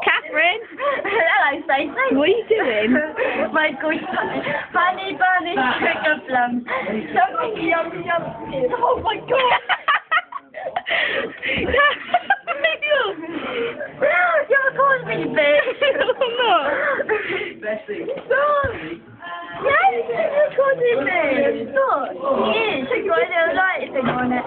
Catherine? Hello, Stacey. What are you doing? My gosh, honey bunny sugar plum. Something yum yum. Oh my god. You're calling me bitch. I'm not. Yes, you're calling me bitch. Stop. He is. He's got a little lighting on it.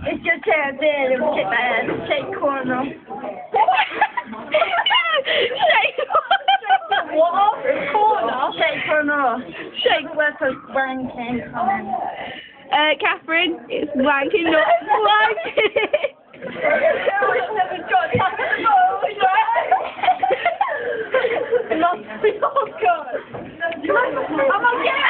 It's your chair there. We'll take that shake corner. Shake What? Corner? Shake corner. Shake where for wanking. Catherine, it's wanking, not wanking. Oh God! I'm okay.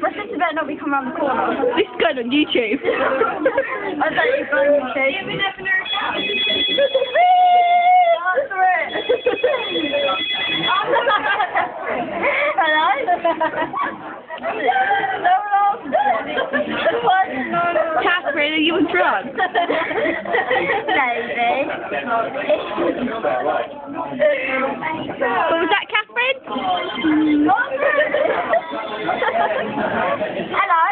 My sister better not be coming around the corner. This is going on YouTube. I thought you were going to say. Hello? Catherine, are you drunk? Maybe. What was that, Catherine? Hello?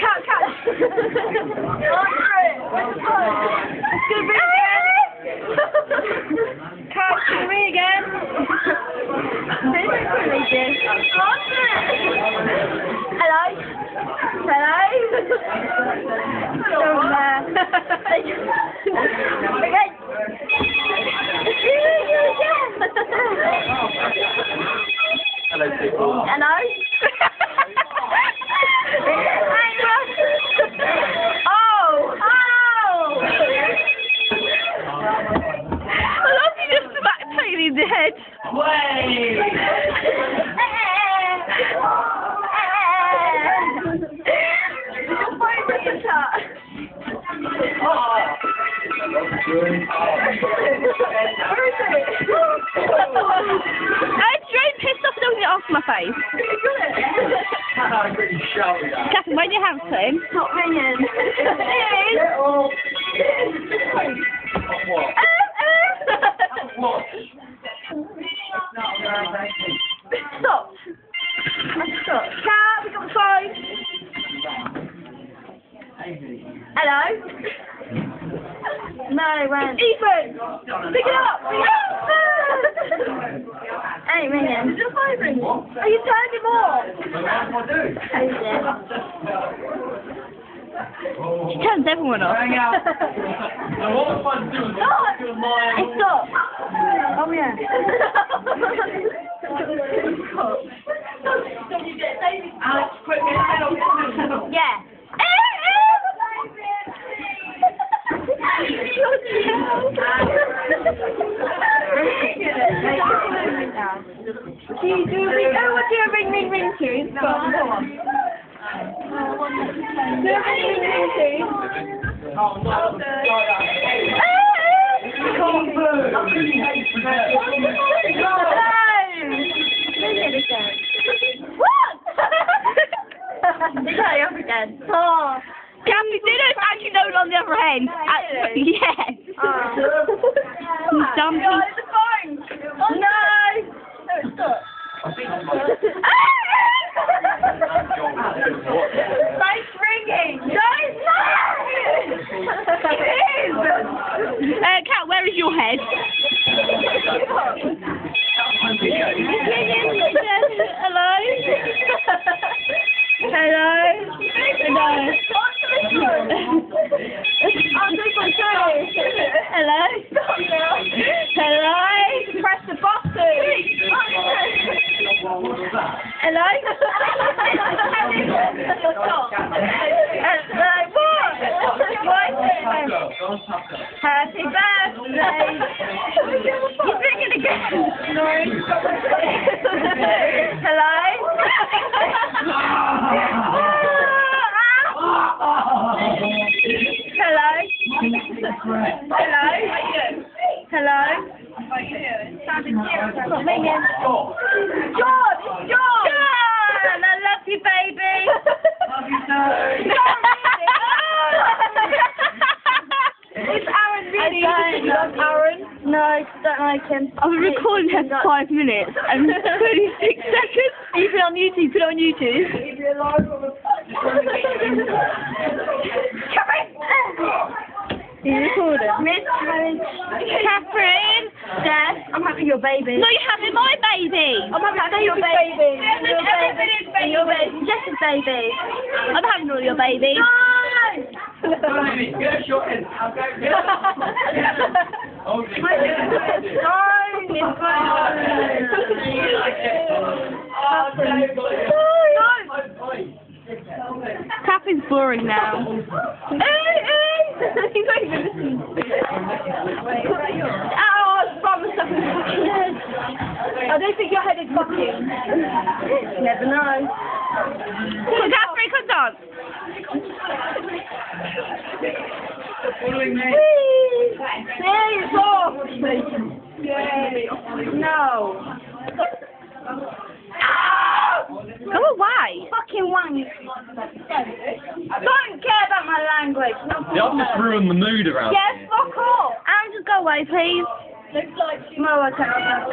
Cat. Answer it. Again. Hello? Okay. Hello, people. Hello? I love you just smacked Tony in the head. Don't piss off, don't get off my face. Catherine, where'd your house put him? Not ringing. Stop. Stop. Cat, we got the phone. Hello? No, when? Ethan! Pick it up! Ain't ringing. Is your phone ringing? Are you turning him off? She turns everyone off. Stop! Oh yeah. Alex, quick, Yeah. Do you know what do a ring to? Go on. Do a ring to? Oh, no. Again. Oh. Catherine, do those actually know on the other end? Yes. You dumb No, the phone. Oh, no. No, stop. Nice ringing. No, it's not. It is. Kat, where is your head? Hello? Hello? Hello? Hello? Hello? Press the button. Hello? What? Happy birthday. You're singing again. No. Hello? Hello? Hello? Not me again. John! It's John! John! I love you, baby! It's Aaron, really. I don't love Aaron. No, I don't like him. I was recording her for 5 minutes and 26 seconds. You put it on YouTube, put it on YouTube. You recorded. Miscarriage. Catherine! Dad, I'm having your baby. No, you're having my baby! I'm having your baby. Your baby. Jess's baby. I'm having all your babies. Get a shot in. I'll go. Hold it. Catherine's boring now. He's not even listening. Oh, I promise I'm fucking head. I don't think your head is fucking. Never know. Catherine, come dance. Following me. There you go. No. Go away. Fucking wank. Don't care about my language. Yeah, I've just ruined the mood around Yes, here. fuck off. Aaron, just go away, please. No, I can't.